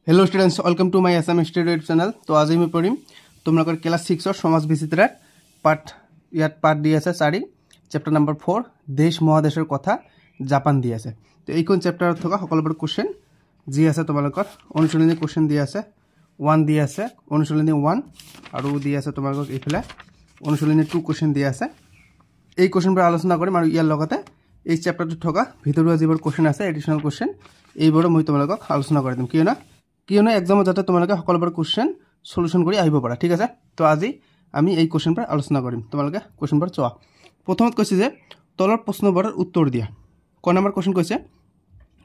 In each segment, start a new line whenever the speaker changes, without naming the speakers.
Hello students, welcome to my SM study channel. तो आज मैं पढ़िम तुम्हारे क्लास 6 समाज विचित्रार पार्ट दी আছে 4 चैप्टर नम्बर 4 देश महादेशर कथा जापान दी আছে। तो এইখন चैप्टर থকা সকলোবোৰ কোশ্চেন যি আছে তোমালোকৰ অনুশীলনী কোশ্চেন দি আছে 1 দি আছে অনুশীলনী 1 আৰু দি আছে তোমালোকক এইফালে অনুশীলনী 2 কোশ্চেন দি আছে। এই কোশ্চেনবোৰ আলোচনা কৰিম আৰু ইয়াৰ লগতে এই চ্যাপ্টাৰটো থকা ভিতৰুৱা যিবোৰ কোশ্চেন আছে এডিশনাল কোশ্চেন এইবোৰ মই তোমালোকক আলোচনা কৰি দিম কিয়নো এক্সামত যাতে তোমালোকে সকলোবোৰ কোশ্চেন সলিউশন কৰি আহিব পাৰা। ঠিক আছে, তো আজি আমি এই কোশ্চেনবোৰ আলোচনা কৰিম। তোমালোকে কোশ্চেনবোৰ চোৱা। প্ৰথমত কৈছে যে তলৰ প্ৰশ্নবোৰৰ উত্তৰ দিয়া। ক নম্বৰ কোশ্চেন কৈছে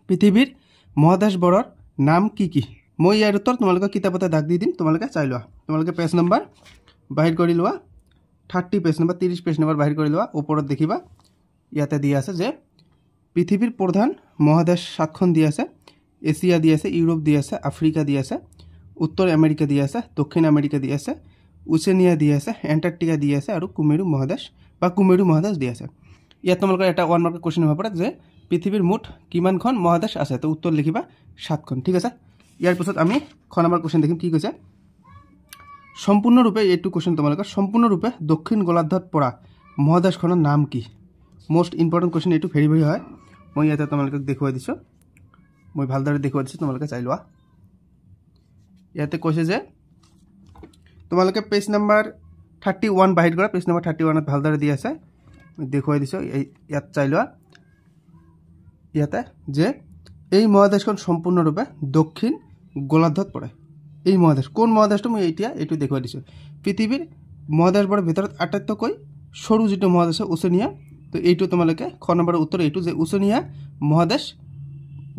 পৃথিৱীৰ মহাদেশবোৰৰ নাম কি কি? মই ইয়াৰ উত্তৰ তোমালোকে কিতাপতে দাগ দি দিম, তোমালোকে চাই লোৱা। তোমালোকে পেজ নম্বৰ বাহিৰ কৰি লোৱা 30 পেজ নম্বৰ 30 পেজ নম্বৰ বাহিৰ কৰি লোৱা। ওপৰত দেখিবা ইয়াতে দিয়া আছে যে পৃথিৱীৰ প্ৰধান মহাদেশ 7খন দিয়া আছে। এছিয়া দি আছে, ইউৰোপ দি আছে, আফ্ৰিকা দি আছে, উত্তৰ আমেৰিকা দি আছে, দক্ষিণ আমেৰিকা দি আছে, ওচেনিয়া দি আছে, এণ্টাৰ্কটিকা দি আছে আৰু কুমেৰু মহাদেশ দি আছে। ইয়াত তোমালোকৰ এটা 1 মাৰ্কৰ কোশ্চেন হ'ব পাৰে যে পৃথিৱীৰ মুঠ কিমানখন মহাদেশ আছে? তো উত্তৰ লিখিবা 7খন। ঠিক আছে, ইয়াৰ পিছত আমি খ নম্বৰ কোশ্চেন দেখিম। কি কৈছে সম্পূৰ্ণৰূপে এইটো কোশ্চেন তোমালোকৰ সম্পূৰ্ণৰূপে দক্ষিণ গোলাৰ্ধত পৰা মহাদেশখনৰ নাম কি? মোষ্ট ইম্পৰ্টেণ্ট কোশ্চেন এইটো ভেৰি ভেৰি হয়। মই ইয়াতে তোমালোকক দেখুৱাই দিছোঁ, মই ভালদৰে দেখুৱাই দিছোঁ, তোমালোকে চাই লোৱা। ইয়াতে কৈছে যে তোমালোকে পেজ নম্বৰ 31 বাহিৰ কৰা। পেজ নম্বৰ 31ত ভালদৰে দি আছে, মই দেখুৱাই দিছোঁ, ইয়াত চাই লোৱা। ইয়াতে যে এই মহাদেশখন সম্পূৰ্ণৰূপে দক্ষিণ গোলাৰ্ধত পৰে। এই মহাদেশ কোন মহাদেশটো মই এতিয়া এইটো দেখুৱাই দিছোঁ। পৃথিৱীৰ মহাদেশবোৰৰ ভিতৰত আটাইতকৈ সৰু যিটো মহাদেশ ওচেনিয়া, তো এইটো তোমালোকে খ নম্বৰৰ উত্তৰ এইটো যে ওচেনিয়া মহাদেশ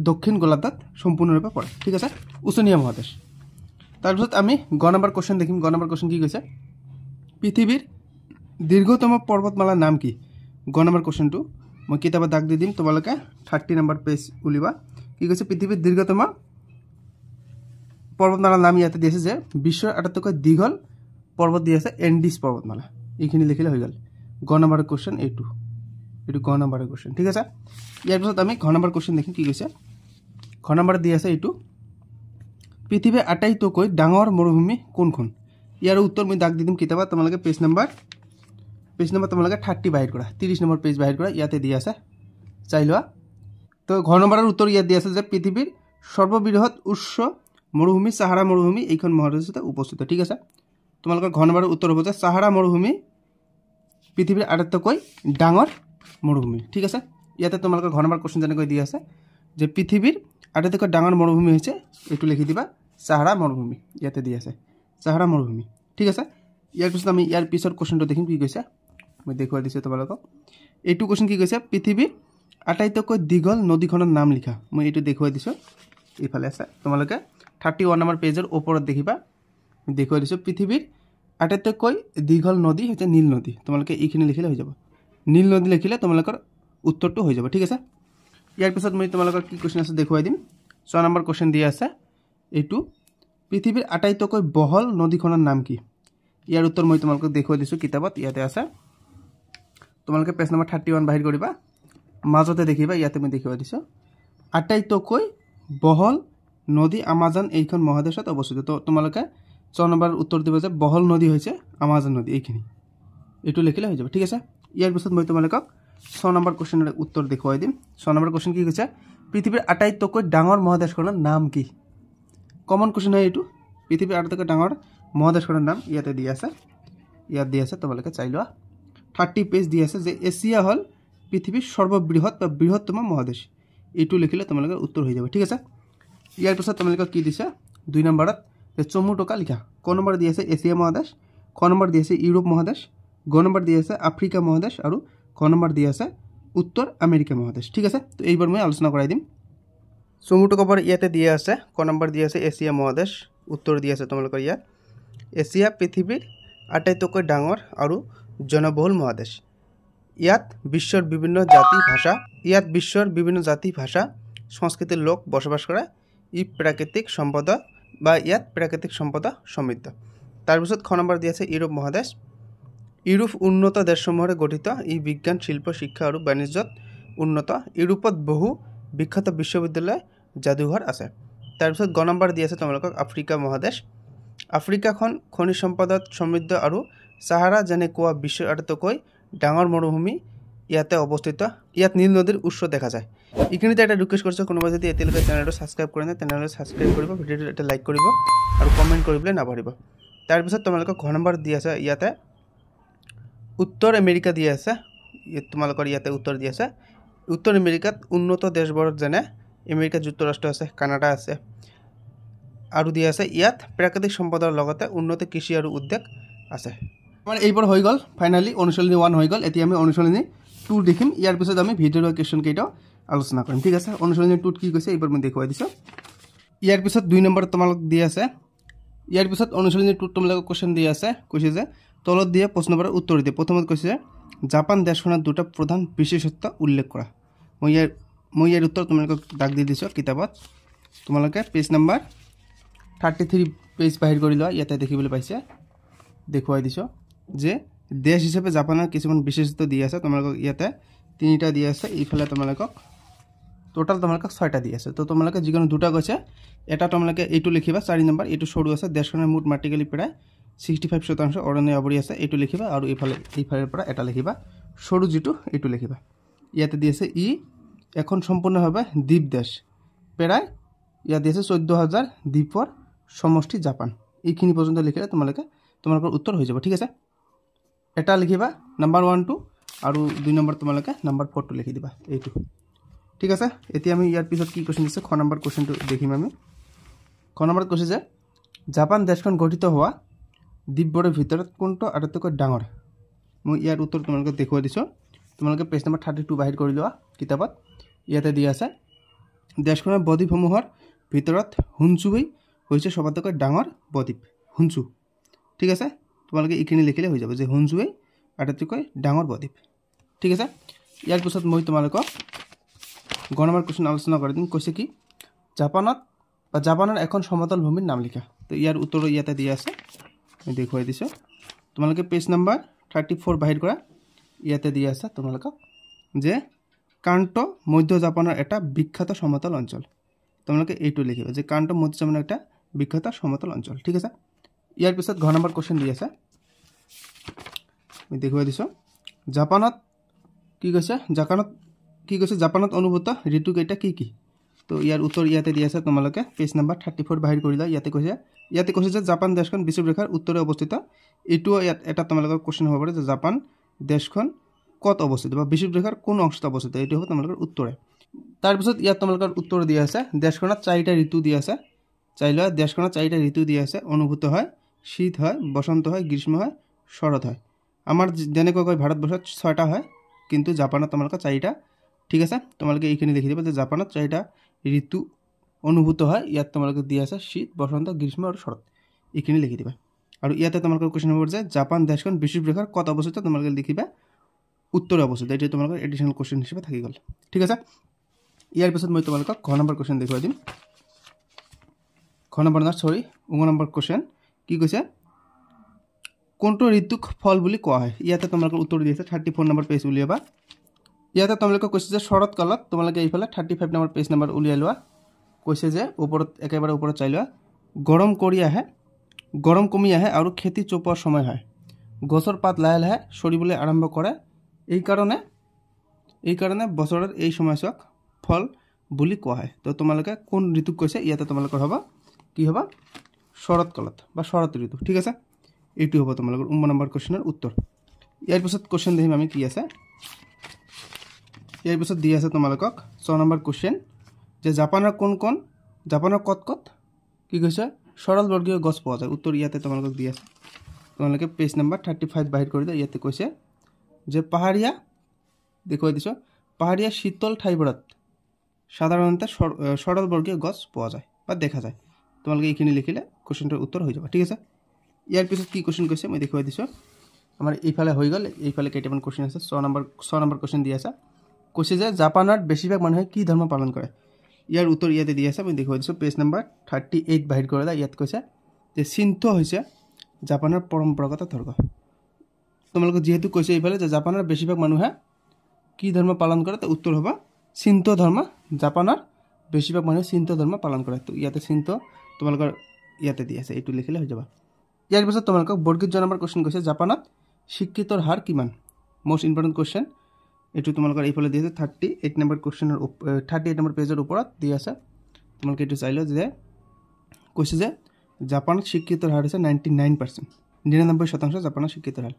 দক্ষিণ গোলাৰ্ধত সম্পূৰ্ণৰূপে পৰে। ঠিক আছে, ওচেনিয়া মহাদেশ। তাৰপিছত আমি গ নম্বৰ কোশ্চেন দেখিম। গ নম্বৰ কোশ্চেন কি কৈছে পৃথিৱীৰ দীৰ্ঘতম পৰ্বতমালাৰ নাম কি? গ নম্বৰ কোশ্চেনটো মই কিতাপত দাগ দি দিম, তোমালোকে 30 নম্বৰ পেজ উলিবা। কি কৈছে পৃথিৱীৰ দীৰ্ঘতম পৰ্বতমালাৰ নাম ইয়াতে দি আছে যে বিশ্বৰ আটাইতকৈ দীঘল পৰ্বত দি আছে এণ্ডিছ পৰ্বতমালা। এইখিনি লিখিলে হৈ গ'ল। গ নম্বৰ কোশ্চেন এইটো গ নম্বৰ কোশ্চেন। ঠিক আছে, ইয়াৰ পিছত আমি ঘ নম্বৰ কোশ্চেন দেখিম। কি কৈছে ঘ নম্বৰ দি আছে এইটো পৃথিৱীৰ আটাইতকৈ ডাঙৰ মৰুভূমি কোনখন? ইয়াৰ উত্তৰ মই দাগ দি দিম কিতাপত। তোমালোকে পেজ নম্বৰ তোমালোকে 30 বাহিৰ কৰা, 30 নম্বৰ পেজ বাহিৰ কৰা, ইয়াতে দি আছে, চাই লোৱা। তো ঘ নম্বৰৰ উত্তৰ ইয়াত দি আছে যে পৃথিৱীৰ সৰ্ববৃহৎ উচ্চ মৰুভূমি চাহাৰা মৰুভূমি এইখন মহাদেশতে উপস্থিত। ঠিক আছে, তোমালোকৰ ঘ নম্বৰৰ উত্তৰ হ'ব যে চাহাৰা মৰুভূমি পৃথিৱীৰ আটাইতকৈ ডাঙৰ মৰুভূমি। ঠিক আছে, ইয়াতে তোমালোকৰ ঘ নম্বৰ কোশ্চেন যেনেকৈ দি আছে যে পৃথিৱীৰ আটাইতকৈ ডাঙৰ মৰুভূমি হৈছে এইটো লিখি দিবা চাহাৰা মৰুভূমি। ইয়াতে দি আছে চাহাৰা মৰুভূমি। ঠিক আছে, ইয়াৰ পিছত আমি ইয়াৰ পিছৰ কোশ্চেনটো দেখিম। কি কৈছে মই দেখুৱাই দিছোঁ তোমালোকক। এইটো কোশ্চেন কি কৈছে পৃথিৱীৰ আটাইতকৈ দীঘল নদীখনৰ নাম লিখা। মই এইটো দেখুৱাই দিছোঁ, এইফালে আছে, তোমালোকে 31 নম্বৰ পেজৰ ওপৰত দেখিবা, মই দেখুৱাই দিছোঁ। পৃথিৱীৰ আটাইতকৈ দীঘল নদী হৈছে নীল নদী। তোমালোকে এইখিনি লিখিলে হৈ যাব, নীল নদী লিখিলে তোমালোকৰ উত্তৰটো হৈ যাব। ঠিক আছে, ইয়াৰ পিছত মই তোমালোকৰ কি কোশ্চেন আছে দেখুৱাই দিম। 6 নম্বৰ কোশ্চেন দি আছে এইটো পৃথিৱীৰ আটাইতকৈ বহল নদীখনৰ নাম কি? ইয়াৰ উত্তৰ মই তোমালোকক দেখুৱাই দিছোঁ কিতাপত, ইয়াতে আছে। তোমালোকে পেজ নম্বৰ 31 বাহিৰ কৰিবা, মাজতে দেখিবা, ইয়াতে মই দেখুৱাই দিছোঁ আটাইতকৈ বহল নদী আমাজন এইখন মহাদেশত অৱস্থিত। তো তোমালোকে 6 নম্বৰৰ উত্তৰ দিব যে বহল নদী হৈছে আমাজন নদী। এইখিনি এইটো লিখিলে হৈ যাব। ঠিক আছে, ইয়াৰ পিছত মই তোমালোকক 6 নম্বৰ কোশ্চেনৰ উত্তৰ দেখুৱাই দিম। 6 নম্বৰ কোশ্চেন কি কৈছে পৃথিৱীৰ আটাইতকৈ ডাঙৰ মহাদেশখনৰ নাম কি? কমন কোশ্চেন হয় এইটো। পৃথিৱীৰ আটাইতকৈ ডাঙৰ মহাদেশখনৰ নাম ইয়াতে দি আছে, ইয়াত দি আছে, তোমালোকে চাই লোৱা। 30 পেজ দি আছে যে এছিয়া হ'ল পৃথিৱীৰ সৰ্ববৃহৎ বা বৃহত্তম মহাদেশ। এইটো লিখিলে তোমালোকৰ উত্তৰ হৈ যাব। ঠিক আছে, ইয়াৰ পিছত তোমালোকক কি দিছে 2 নম্বৰত যে চমু টকা লিখা। ক নম্বৰ দি আছে এছিয়া মহাদেশ, খ নম্বৰ দি আছে ইউৰোপ মহাদেশ, গ নম্বৰ দি আছে আফ্ৰিকা মহাদেশ আৰু খ নম্বৰ দি আছে উত্তৰ আমেৰিকা মহাদেশ। ঠিক আছে, তো এইবাৰ মই আলোচনা কৰাই দিম। চমু টকাবোৰ ইয়াতে দিয়া আছে। ক নম্বৰ দি আছে এছিয়া মহাদেশ, উত্তৰ দি আছে তোমালোকৰ ইয়াত এছিয়া পৃথিৱীৰ আটাইতকৈ ডাঙৰ আৰু জনবহুল মহাদেশ। ইয়াত বিশ্বৰ বিভিন্ন জাতি ভাষা সংস্কৃতিৰ লোক বসবাস কৰে। ইয়াত প্ৰাকৃতিক সম্পদ সমৃদ্ধ। তাৰপিছত খ নম্বৰ দি আছে ইউৰোপ মহাদেশ। ইউৰোপ উন্নত দেশসমূহেৰে গঠিত। ই বিজ্ঞান শিল্প শিক্ষা আৰু বাণিজ্যত উন্নত। ইউৰোপত বহু বিখ্যাত বিশ্ববিদ্যালয় জাদুঘৰ আছে। তাৰপিছত গ নম্বৰ দি আছে তোমালোকক আফ্ৰিকা মহাদেশ। আফ্ৰিকাখন খনিজ সম্পদত সমৃদ্ধ আৰু সাহাৰা যেনে কোৱা বিশ্বৰ আটাইতকৈ ডাঙৰ মৰুভূমি ইয়াতে অৱস্থিত। ইয়াত নীল নদীৰ উৎস দেখা যায়। এইখিনিতে এটা ৰিকুৱেষ্ট কৰিছোঁ, কোনোবা যদি এতিয়ালৈকে চেনেলটো ছাবস্ক্ৰাইব কৰা নাই তেনেহ'লে ছাবস্ক্ৰাইব কৰিব, ভিডিঅ'টো এটা লাইক কৰিব আৰু কমেণ্ট কৰিবলৈ নাপাহৰিব। তাৰপিছত তোমালোকক ঘ নম্বৰ দি আছে ইয়াতে উত্তৰ আমেৰিকা দি আছে। তোমালোকৰ ইয়াতে উত্তৰ দি আছে উত্তৰ আমেৰিকাত উন্নত দেশবোৰত যেনে আমেৰিকা যুক্তৰাষ্ট্ৰ আছে, কানাডা আছে আৰু দিয়া আছে ইয়াত প্ৰাকৃতিক সম্পদৰ লগতে উন্নত কৃষি আৰু উদ্যোগ আছে। আমাৰ এইবোৰ হৈ গ'ল ফাইনেলি অনুশীলনী 1 হৈ গ'ল। এতিয়া আমি অনুশীলনী 2 দেখিম। ইয়াৰ পিছত আমি ভিডিঅ'ৰ কুৱেশ্যন কেইটাও আলোচনা কৰিম, ঠিক আছে। অনুশীলনী 2 কি কৈছে এইবোৰ মই দেখুৱাই দিছোঁ। ইয়াৰ পিছত 2 নম্বৰ তোমালোক দি আছে। ইয়াৰ পিছত অনুশীলনী 2 তোমালোকক কুৱেশ্যন দি আছে, কৈছে যে তলত দিয়া প্ৰশ্নবোৰৰ উত্তৰ দিয়ে। প্ৰথমত কৈছে জাপান দেশখনৰ দুটা প্ৰধান বিশেষত্ব উল্লেখ কৰা। মই ইয়াৰ উত্তৰ তোমালোকক দাগ দি দিছোঁ কিতাপত। তোমালোকে পেজ নম্বৰ 33 পেজ বাহিৰ কৰি লোৱা। ইয়াতে দেখিবলৈ পাইছে, দেখুৱাই দিছোঁ যে দেশ হিচাপে জাপানৰ কিছুমান বিশেষত্ব দি আছে। তোমালোকক ইয়াতে 3টা দি আছে, এইফালে তোমালোকক টোটাল তোমালোকক 6টা দি আছে। তো তোমালোকে যিকোনো দুটা কৈছে, এটা তোমালোকে এইটো লিখিবা 4 নম্বৰ, এইটো সৰু আছে। দেশখনৰ মুঠ মাটিকালি প্ৰায় 65% অৰণ্য আৱৰি আছে, এইটো লিখিবা। আৰু এইফালৰ পৰা এটা লিখিবা সৰু যিটো, এইটো লিখিবা। ইয়াতে দি আছে ই এখন সম্পূৰ্ণভাৱে দ্বীপ দেশ, প্ৰায় ইয়াত দি আছে 14,000 দ্বীপৰ সমষ্টি জাপান। এইখিনি পৰ্যন্ত লিখিলে তোমালোকৰ উত্তৰ হৈ যাব, ঠিক আছে। এটা লিখিবা নম্বৰ 1 2 আৰু 2 নম্বৰ তোমালোকে নম্বৰ 4টো লিখি দিবা, এইটো, ঠিক আছে। এতিয়া আমি ইয়াৰ পিছত কি কুৱেশ্যন দিছে, খ নম্বৰ কুৱেশ্যনটো দেখিম আমি। খ নম্বৰত কৈছে যে জাপান দেশখন গঠিত হোৱা দ্বীপবোৰৰ ভিতৰত কোনটো আটাইতকৈ ডাঙৰ। মই ইয়াৰ উত্তৰ তোমালোকক দেখুৱাই দিছোঁ। তোমালোকে পেজ নম্বৰ 32 বাহিৰ কৰি লোৱা কিতাপত। ইয়াতে দি আছে দেশখনৰ বদ্বীপসমূহৰ ভিতৰত হুনচুই হৈছে সবাতোকৈ ডাঙৰ বদ্বীপ, হুনচু, ঠিক আছে। তোমালোকে এইখিনি লিখিলে হৈ যাব যে হুনচুই আটাইতকৈ ডাঙৰ বদ্বীপ, ঠিক আছে। ইয়াৰ পিছত মই তোমালোকক গ নম্বৰ কুৱেশ্যন আলোচনা কৰি দিম। কৈছে কি জাপানৰ এখন সমতল ভূমিৰ নাম লিখা। তো ইয়াৰ উত্তৰ ইয়াতে দিয়া আছে, মই দেখুৱাই দিছোঁ। তোমালোকে পেজ নম্বৰ 34 বাহিৰ কৰা। ইয়াতে দিয়া আছে তোমালোকক যে কাণ্টো মধ্য জাপানৰ এটা বিখ্যাত সমতল অঞ্চল। তোমালোকে এইটো লিখিবা যে কাণ্টো মধ্য জাপানৰ এটা বিখ্যাত সমতল অঞ্চল, ঠিক আছে। ইয়াৰ পিছত ঘ নম্বৰ কুৱেশ্যন দি আছে, মই দেখুৱাই দিছোঁ। জাপানত জাপানত অনুভূত ঋতুকেইটা কি কি। তো ইয়াৰ উত্তৰ ইয়াতে দি আছে। তোমালোকে পেজ নম্বৰ 34 বাহিৰ কৰি লোৱা। ইয়াতে কৈছে যে জাপান দেশখন বিষুৱৰেখাৰ উত্তৰে অৱস্থিত। এইটোও ইয়াত এটা তোমালোকৰ কুৱেশ্যন হ'ব পাৰে যে জাপান দেশখন ক'ত অৱস্থিত বা বিষুৱৰেখাৰ কোন অংশত অৱস্থিত, এইটো হ'ব তোমালোকৰ উত্তৰে। তাৰপিছত ইয়াত তোমালোকৰ উত্তৰ দিয়া আছে দেশখনত 4টা ঋতু দিয়া আছে। চাই লোৱা, দেশখনত 4টা ঋতু দিয়া আছে। অনুভূত হয়, শীত হয়, বসন্ত হয়, গ্ৰীষ্ম হয়, শৰৎ হয়। আমাৰ যেনেকৈ ভাৰতবৰ্ষত 6টা হয়, কিন্তু জাপানত তোমালোকৰ 4টা, ঠিক আছে। তোমালোকে এইখিনি লিখি দিবা যে জাপানত 4টা ঋতু অনুভূত হয়। ইয়াত তোমালোকে দিয়া আছে শীত, বসন্ত, গ্ৰীষ্ম আৰু শৰৎ, এইখিনি লিখি দিবা। আৰু ইয়াতে তোমালোকৰ কুৱেশ্যন হ'ব যে জাপান দেশখন বিষুৱৰেখাৰ ক'ত অৱস্থিত, তোমালোকে লিখিবা উত্তৰে অৱস্থিত। এইটো তোমালোকৰ এডিশ্যনেল কুৱেশ্যন হিচাপে থাকি গ'ল, ঠিক আছে। ইয়াৰ পিছত মই তোমালোকক ঘ নম্বৰ কুৱেশ্যন দেখুৱাই দিম। নম্বৰ কুৱেশ্যন কি কৈছে, কোনটো ঋতুক ফল বুলি কোৱা হয়। ইয়াতে তোমালোকৰ উত্তৰ দি আছে। 34 নম্বৰ পেজ উলিয়াবা। ইয়াতে তোমালোকে কৈছে যে শৰৎ কালত, তোমালোকে এইফালে 35 নম্বৰ পেজ নম্বৰ উলিয়াই লোৱা। কৈছে যে একেবাৰে ওপৰত চাই লোৱা, গৰম কমি আহে আৰু খেতি চপোৱাৰ সময় হয়। গছৰ পাত লাহে লাহে সৰিবলৈ আৰম্ভ কৰে। এইকাৰণে বছৰৰ এই সময়ছোৱাক ফল বুলি কোৱা হয়। তো তোমালোকে কোন ঋতুক কৈছে, ইয়াতে তোমালোকৰ হ'ব কি হ'ব শৰৎ কালত বা শৰৎ ঋতু, ঠিক আছে। এইটো হ'ব তোমালোকৰ 9 নম্বৰ কুৱেশ্যনৰ উত্তৰ। ইয়াৰ পিছত কুৱেশ্যন দেখিম আমি কি আছে। ইয়াৰ পিছত দি আছে তোমালোকক 6 নম্বৰ কুৱেশ্যন যে জাপানৰ ক'ত কি কৈছে সৰল বৰ্গীয় গছ পোৱা যায়। উত্তৰ ইয়াতে তোমালোকক দি আছে। তোমালোকে পেজ নম্বৰ 35 বাহিৰ কৰি দিয়া। ইয়াতে কৈছে যে দেখুৱাই দিছোঁ, পাহাৰীয়া শীতল ঠাইবোৰত সাধাৰণতে সৰল বৰ্গীয় গছ পোৱা যায় বা দেখা যায়। তোমালোকে এইখিনি লিখিলে কুৱেশ্যনটোৰ উত্তৰ হৈ যাব, ঠিক আছে। ইয়াৰ পিছত কি কুৱেশ্যন কৈছে মই দেখুৱাই দিছোঁ। আমাৰ এইফালে হৈ গ'ল, এইফালে কেইটামান কুৱেশ্যন আছে। 6 নম্বৰ কুৱেশ্যন দি আছে। কৈছে যে জাপানত বেছিভাগ মানুহে কি ধৰ্ম পালন কৰে। ইয়াৰ উত্তৰ ইয়াতে দি আছে, মই দেখুৱাই দিছোঁ। পেজ নম্বৰ 38 বাহিৰ কৰিলে। ইয়াত কৈছে যে চিন্তো হৈছে জাপানৰ পৰম্পৰাগত ধৰ্ম। তোমালোকে যিহেতু কৈছে এইফালে যে জাপানৰ বেছিভাগ মানুহে কি ধৰ্ম পালন কৰে, তো উত্তৰ হ'ব চিন্তো ধৰ্ম জাপানৰ বেছিভাগ মানুহে সিন্ত ধৰ্ম পালন কৰে তো ইয়াতে সিন্ত তোমালোকৰ ইয়াতে দি আছে এইটো লিখিলে হৈ যাব ইয়াৰ পিছত তোমালোকক বৰ্গীত জনাবৰ কোৱেশ্চন কৈছে জাপানত শিক্ষিতৰ হাৰ কিমান মোস্ট ইম্পৰ্টেন্ট কোৱেশ্চন এইটো তোমালোকৰ এইফালে দি আছে 38 নম্বৰ কোৱেশ্চনৰ 38 নম্বৰ পেজৰ ওপৰত দি আছে তোমালোকে এইটো চাই লও যে কৈছে যে জাপানত শিক্ষিতৰ হাৰ আছে 99% 99% জাপানত শিক্ষিতৰ হাৰ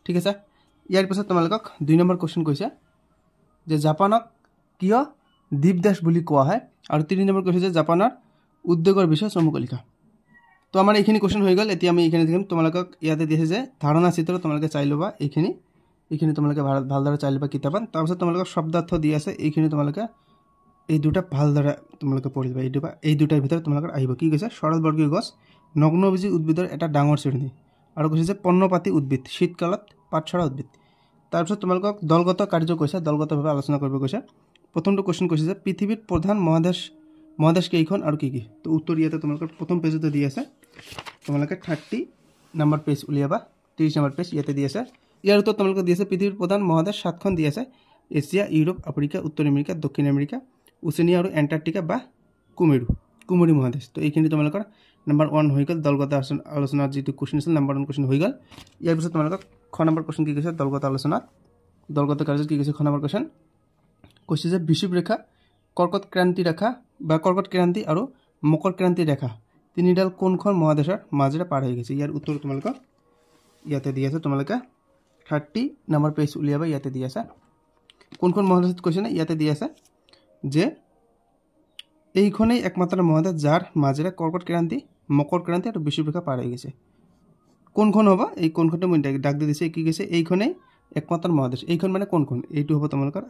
ঠিক আছে ইয়াৰ পিছত তোমালোকক 2 নম্বৰ কোৱেশ্চন কৈছে যে জাপানক কিয় দ্বীপ দেশ বুলি কোৱা হয় আৰু 3 নম্বৰ কৈছে যে জাপানৰ উদ্যোগৰ বিষয়ে চমুকৈ লিখা তো আমাৰ এইখিনি কোৱেশ্চন হৈ গল এতিয়া আমি এইখিনি দেখিম তোমালোকক ইয়াতে দিছে যে ধাৰণা চিত্ৰ তোমালোকে চাই লবা এইখিনি তোমালোকে ভালদৰে চাই লবা কিতাপত তাৰপিছত তোমালোকক শব্দাৰ্থ দি আছে এইখিনি তোমালোকে এই দুটা ভালদৰে তোমালোকে পঢ়িবা এই দুটাৰ ভিতৰত তোমালোকৰ আহিব কি কৈছে সৰলবৰ্গীয় গছ নগ্নবীজী উদ্ভিদৰ এটা ডাঙৰ শ্ৰেণী আৰু কৈছে যে পৰ্ণপাতী উদ্ভিদ শীতকালত পাতছৰা উদ্ভিদ তাৰপিছত তোমালোকক দলগত কাৰ্য কৈছে দলগতভাৱে আলোচনা কৰিব কৈছে প্ৰথমটো কোৱেশ্চন কৈছে যে পৃথিৱীৰ প্ৰধান মহাদেশ কেইখন আৰু কি কি তো উত্তৰ ইয়াতে তোমালোকৰ প্ৰথম পেজতে দি আছে তোমালোকে 30 নম্বৰ পেজ উলিয়াবা 30 নম্বৰ পেজ ইয়াতে দি আছে ইয়াৰ উত্তৰ তোমালোকে দি আছে পৃথিৱীৰ প্ৰধান মহাদেশ 7খন দি আছে এছিয়া ইউৰোপ আফ্ৰিকা উত্তৰ আমেৰিকা দক্ষিণ আমেৰিকা ওচেনিয়া আৰু এণ্টাৰ্কটিকা বা কুমেৰু মহাদেশ তো এইখিনি তোমালোকৰ নম্বৰ 1 হৈ গল দলগত আলোচনাৰ যেটো কোৱেশ্চন আছিল নম্বৰ 1 কোৱেশ্চন হৈ গল ইয়াৰ পিছত তোমালোকক খ নম্বৰ কোৱেশ্চন কি কৈছে দলগত আলোচনাত দলগত কাৰ্যত কি কৈছে খ নম্বৰ কোৱেশ্চন কৈছে যে বিষুৱ ৰেখা কৰ্কট ক্ৰান্তি ৰেখা বা কৰ্কট ক্ৰান্তি আৰু মকৰ ক্ৰান্তি ৰেখা তিনিডাল কোনখন মহাদেশৰ মাজেৰে পাৰ হৈ গৈছে ইয়াৰ উত্তৰ তোমালোকক ইয়াতে দি আছে তোমালোকে 30 নম্বৰ পেজ উলিয়াবা ইয়াতে দি আছে কোনখন মহাদেশত কৈছে না ইয়াতে দি আছে যে এইখনেই একমাত্ৰ মহাদেশ যাৰ মাজেৰে কৰ্কট ক্ৰান্তি মকৰ ক্ৰান্তি আৰু বিষুৱ ৰেখা পাৰ হৈ গৈছে কোনখন হ'ব এই কোনখনটো মই ডাক দি দিছে কি কৈছে এইখনেই একমাত্ৰ মহাদেশ এইখন মানে কোনখন এইটো হ'ব তোমালোকৰ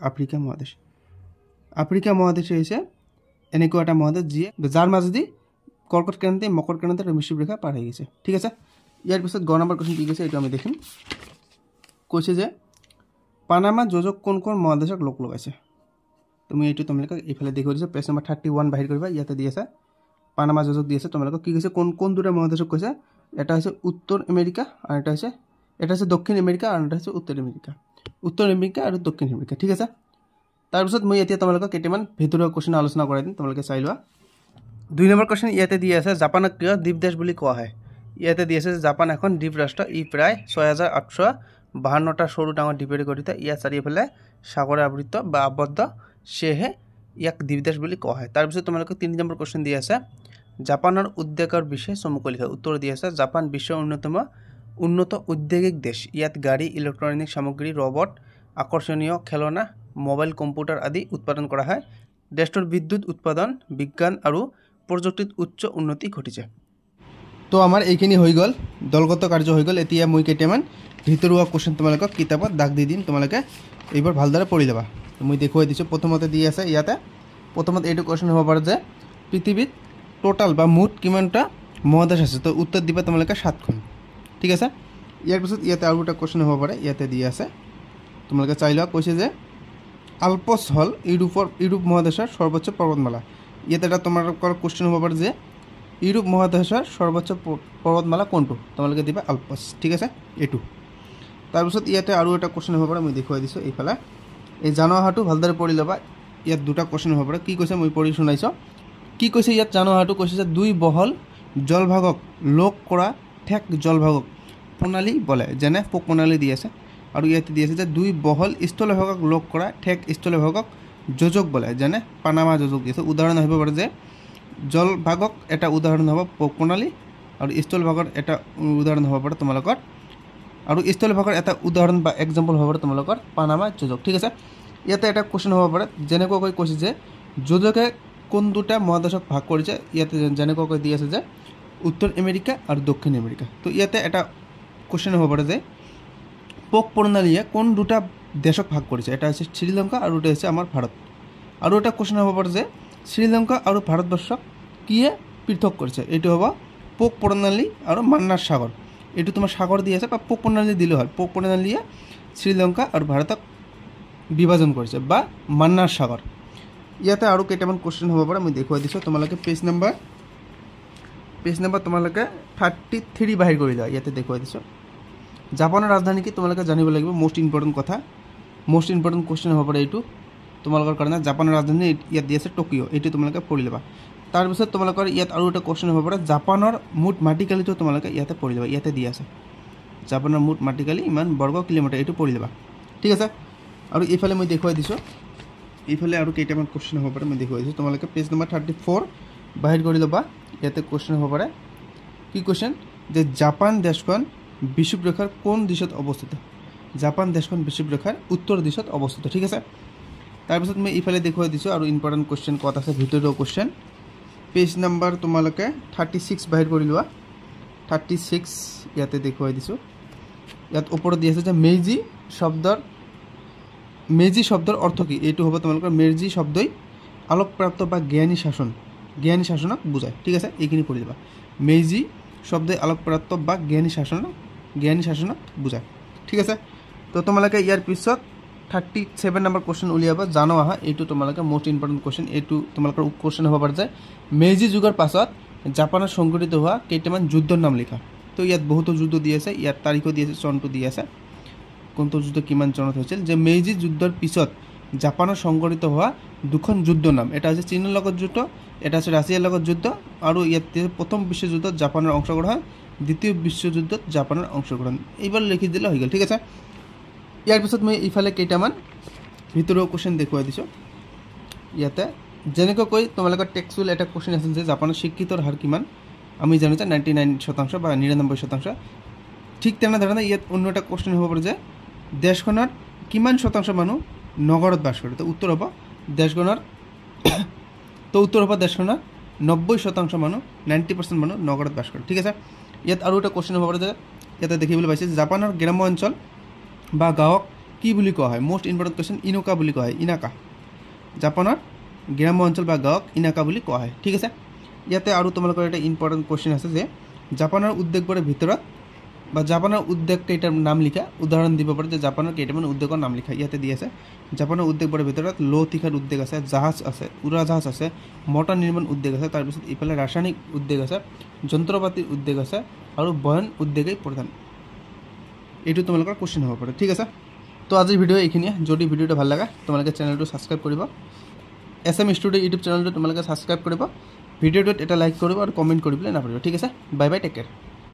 আফ্ৰিকা মহাদেশ হৈছে এনেকুৱা এটা মহাদেশ যাৰ মাজেদি কৰ্কট ক্ৰান্তি মকৰ ক্ৰান্তি আৰু বিষুৱ ৰেখা পাৰ হৈ গৈছে ঠিক আছে ইয়াৰ পিছত গ নম্বৰ কোৱেশ্চন কি কৈছে এইটো আমি দেখিম কৈছে যে পানামা যোজক কোনখন মহাদেশক লগ লগাইছে তুমি এইটো তোমালোকক এইফালে দেখুৱাই দিছো পেজ নম্বৰ 31 বাহিৰ কৰিবা ইয়াতে দি আছে পানামা যোজক দি আছে তোমালোকক কি কৈছে কোন দুটা মহাদেশক কৈছে এটা হৈছে উত্তৰ আমেৰিকা আৰু এটা হৈছে দক্ষিণ আমেৰিকা আৰু এটা হৈছে উত্তৰ আমেৰিকা আৰু দক্ষিণ আমেৰিকা ঠিক আছে তাৰপিছত মই এতিয়া তোমালোকক কেইটামান ভিতৰুৱা কোৱেশ্চন আলোচনা কৰাই দিম তোমালোকে চাই লোৱা 2 নম্বৰ কোৱেশ্চন ইয়াতে দি আছে জাপানক কিয় দ্বীপ দেশ বুলি কোৱা হয় ইয়াতে দি আছে জাপান এখন দ্বীপ ৰাষ্ট্ৰ ই প্ৰায় 6852টা সৰু ডাঙৰ দ্বীপেৰে গঠিত ইয়াৰ চাৰিওফালে সাগৰে আবৃত বা আবদ্ধ সেয়েহে ইয়াক দ্বীপ দেশ বুলি কোৱা হয় তাৰপিছত তোমালোকক 3 নম্বৰ কোৱেশ্চন দি আছে জাপানৰ উদ্যোগৰ বিষয়ে চমুকৈ লিখা উত্তৰ দি আছে জাপান বিশ্বৰ উন্নত ঔদ্যোগিক দেশ ইয়াত গাড়ী ইলেক্ট্ৰনিক সামগ্ৰী ৰবট আকৰ্ষণীয় খেলনা মোবাইল কম্পিউটাৰ আদি উৎপাদন কৰা হয় দেশৰ বিদ্যুৎ উৎপাদন বিজ্ঞান আৰু প্ৰযুক্তিত উচ্চ উন্নতি ঘটিছে তো আমাৰ এইখিনি হৈ গল দলগত কাৰ্য হৈ গল এতিয়া মই কেইটামান ভিতৰুৱা কোৱেশ্চন তোমালোকক কিতাপত দাগ দি দিম তোমালোকে এইবাৰ ভালদৰে পঢ়ি লবা মই দেখুৱাই দিছো প্ৰথমতে দি আছে ইয়াতে প্ৰথমতে এইটো কোৱেশ্চন হ'ব পাৰে যে পৃথিৱীত টোটাল বা মুঠ কিমানটা মহাদেশ আছে তো উত্তৰ দিবা তোমালোকে 7খন ঠিক আছে ইয়াৰ পিছত ইয়াতে আৰু এটা কোৱেশ্চন হ'ব পাৰে ইয়াতে দি আছে তোমালোকে চাই লোৱা কৈছে যে আলপছ হল ইউৰোপ মহাদেশৰ সৰ্বোচ্চ পৰ্বতমালা ইয়াতে এটা তোমালোকৰ কোৱেশ্চন হ'ব পাৰে যে ইউৰোপ মহাদেশৰ সৰ্বোচ্চ পৰ্বতমালা কোনটো তোমালোকে দিবা আলপছ ঠিক আছে এইটো তাৰপিছত ইয়াতে আৰু এটা কোৱেশ্চন হ'ব পাৰে মই দেখুৱাই দিছো এইফালে এই জানো আহাটো ভালদৰে পঢ়ি লবা ইয়াত দুটা কোৱেশ্চন হ'ব পাৰে কি কৈছে মই পঢ়ি শুনাইছো কি কৈছে ইয়াত জানো আহাটো কৈছে যে দুই বহল জলভাগক লগ কৰা ঠেক জলভাগক প্ৰণালী বলে যেনে পোক প্ৰণালী দি আছে আৰু ইয়াতে দি আছে যে দুই বহল স্থলভাগক লগ কৰা ঠেক স্থলভাগক যোজক বলে যেনে পানামা যোজক দি আছে উদাহৰণ হ'ব পাৰে যে জলভাগক এটা উদাহৰণ হ'ব পোক প্ৰণালী আৰু স্থলভাগৰ এটা উদাহৰণ হ'ব পাৰে তোমালোকৰ আৰু স্থলভাগৰ এটা উদাহৰণ বা এক্সাম্পল হ'ব পাৰে তোমালোকৰ পানামা যোজক ঠিক আছে ইয়াতে এটা কোৱেশ্চন হ'ব পাৰে যেনেকৈ কৈছে যে যোজকে কোন দুটা মহাদেশক ভাগ কৰিছে ইয়াতে যেনেকৈ দি আছে যে উত্তৰ আমেৰিকা আৰু দক্ষিণ আমেৰিকা তো ইয়াতে এটা কোৱেশ্চন হ'ব পাৰে যে পোক প্ৰণালীয়ে কোন দুটা দেশক ভাগ কৰিছে এটা হৈছে শ্ৰীলংকা আৰু এটা হৈছে আমাৰ ভাৰত আৰু এটা কোৱেশ্চন হ'ব পাৰে যে শ্ৰীলংকা আৰু ভাৰতবৰ্ষক কিয়ে পৃথক কৰিছে এইটো হ'ব পোক প্ৰণালী আৰু মান্নাৰ সাগৰ এইটো তোমাৰ সাগৰ দি আছে বা পোক প্ৰণালী দিলে হয় পোক প্ৰণালীয়ে শ্ৰীলংকা আৰু ভাৰতক বিভাজন কৰিছে বা মান্নাৰ সাগৰ ইয়াতে আৰু কেইটামান কোৱেশ্চন হ'ব পাৰে মই দেখুৱাই দিছো তোমালোকে পেজ নম্বৰ তোমালোকে 33 বাহিৰ কৰি লোৱা ইয়াতে দেখুৱাই দিছো জাপানৰ ৰাজধানী কি তোমালোকে জানিব লাগিব মোস্ট ইম্পৰ্টেন্ট কথা মোস্ট ইম্পৰ্টেন্ট কোৱেশ্চন হ'ব পাৰে এইটো তোমালোকৰ কাৰণে জাপানৰ ৰাজধানী ইয়াত দি আছে টকিঅ' এইটো তোমালোকে পঢ়ি ল'বা তাৰপিছত তোমালোকৰ ইয়াত আৰু এটা কোৱেশ্চন হ'ব পাৰে জাপানৰ মুঠ মাটিকালিটো তোমালোকে ইয়াতে পঢ়ি ল'বা ইয়াতে দি আছে জাপানৰ মুঠ মাটিকালি ইমান বৰ্গ কিলোমিটাৰ এইটো পঢ়ি ল'বা ঠিক আছে আৰু এইফালে মই দেখুৱাই দিছোঁ এইফালে আৰু কেইটামান কোৱেশ্চন হ'ব পাৰে মই দেখুৱাই দিছোঁ তোমালোকে পেজ নম্বৰ 34 বাহিৰ কৰি ল'বা ইয়াতে কোৱেশ্চন হ'ব পাৰে কি কোৱেশ্চন যে জাপান দেশখন বিষুৱৰেখাৰ কোন দিশত অৱস্থিত জাপান দেশখন বিষুৱৰেখাৰ উত্তৰ দিশত অৱস্থিত ঠিক আছে তাৰপিছত মই এইফালে দেখুৱাই দিছোঁ আৰু ইম্পৰ্টেণ্ট কোৱেশ্চন ক'ত আছে ভিতৰৰ কোৱেশ্চন পেজ নম্বৰ তোমালোকে 36 বাহিৰ কৰি লোৱা 36 ইয়াতে দেখুৱাই দিছোঁ ইয়াত ওপৰত দি আছে যে মেজি শব্দৰ অৰ্থ কি এইটো হ'ব তোমালোকৰ মেজি শব্দই আলোকপ্ৰাপ্ত বা জ্ঞানী শাসনক বুজায় ঠিক আছে এইখিনি পঢ়ি ল'বা মেজি শব্দই আলোকপ্ৰাপ্ত বা জ্ঞানী শাসনক বুজায় ঠিক আছে তো তোমালোকে ইয়াৰ পিছত 37 নম্বৰ কোৱেশ্চন উলিয়াবা জানো আহা এইটো তোমালোকে মোস্ট ইম্পৰ্টেণ্ট কোৱেশ্চন এইটো তোমালোকৰ কোৱেশ্চন হ'ব পাৰে যে মেজি যুগৰ পাছত জাপানত সংঘটিত হোৱা কেইটামান যুদ্ধৰ নাম লিখা তো ইয়াত বহুতো যুদ্ধ দি আছে ইয়াত তাৰিখো দি আছে চনটো দি আছে কোনটো যুদ্ধ কিমান চনত হৈছিল যে মেজি যুদ্ধৰ পিছত জাপানত সংঘটিত হোৱা দুখন যুদ্ধৰ নাম এটা আছে চীনৰ লগত যুদ্ধ এটা আছে ৰাছিয়াৰ লগত যুদ্ধ আৰু ইয়াত প্ৰথম বিশ্বযুদ্ধত জাপানৰ অংশগ্ৰহণ দ্বিতীয় বিশ্বযুদ্ধত জাপানৰ অংশগ্ৰহণ এইবাৰ লিখি দিলে হৈ গ'ল ঠিক আছে ইয়াৰ পিছত মই ইফালে কেইটামান ভিতৰৰ কোৱেশ্চন দেখুৱাই দিছোঁ ইয়াতে যেনেকৈ তোমালোকৰ টেক্সচুৱেল এটা কোৱেশ্চন আছিল যে জাপানৰ শিক্ষিতৰ হাৰ কিমান আমি জানো যে 99% বা 99% ঠিক তেনেধৰণে ইয়াত অন্য এটা কোৱেশ্চন হ'ব পাৰে যে দেশখনৰ কিমান শতাংশ মানুহ নগৰত বাস কৰে তো উত্তৰ হ'ব দেশখনৰ 90% মানুহ 90% মানুহ নগৰত বাস কৰে ঠিক আছে ইয়াত আৰু এটা কোৱেশ্চন হ'ব পাৰে যে ইয়াতে দেখিবলৈ পাইছে জাপানৰ গ্ৰাম্য অঞ্চল বা গাঁৱক কি বুলি কোৱা হয় মোস্ট ইম্পৰ্টেণ্ট কোৱেশ্চন ইনোকা বুলি কোৱা হয় ইনাকা জাপানৰ গ্ৰাম্য অঞ্চল বা গাঁৱক ইনাকা বুলি কোৱা হয় ঠিক আছে ইয়াতে আৰু তোমালোকৰ এটা ইম্পৰ্টেণ্ট কোৱেশ্চন আছে যে জাপানৰ উদ্যোগবোৰৰ ভিতৰত বা জাপানৰ উদ্যোগ কেইটাৰ নাম লিখা উদাহৰণ দিব পাৰে যে জাপানৰ কেইটামান উদ্যোগৰ নাম লিখা ইয়াতে দি আছে জাপানৰ উদ্যোগবোৰৰ ভিতৰত লৌহ-তীখাৰ উদ্যোগ আছে জাহাজ আছে উৰাজাহাজ আছে মটৰ নিৰ্মাণ উদ্যোগ আছে তাৰপিছত ইফালে ৰাসায়নিক উদ্যোগ আছে যন্ত্ৰপাতিৰ উদ্যোগ আছে আৰু বয়ন উদ্যোগেই প্ৰধান এইটো তোমালোকৰ কোৱেশ্চন হ'ব পাৰে ঠিক আছে তো আজিৰ ভিডিঅ' এইখিনিয়ে যদি ভিডিঅ'টো ভাল লাগে তোমালোকে চেনেলটো ছাবস্ক্ৰাইব কৰিব SM ষ্টুডিঅ' ইউটিউব চেনেলটো তোমালোকে ছাবস্ক্ৰাইব কৰিব ভিডিঅ'টোত এটা লাইক কৰিব আৰু কমেণ্ট কৰিবলৈ নাপাহৰিব ঠিক আছে বাই বাই টেক কেয়াৰ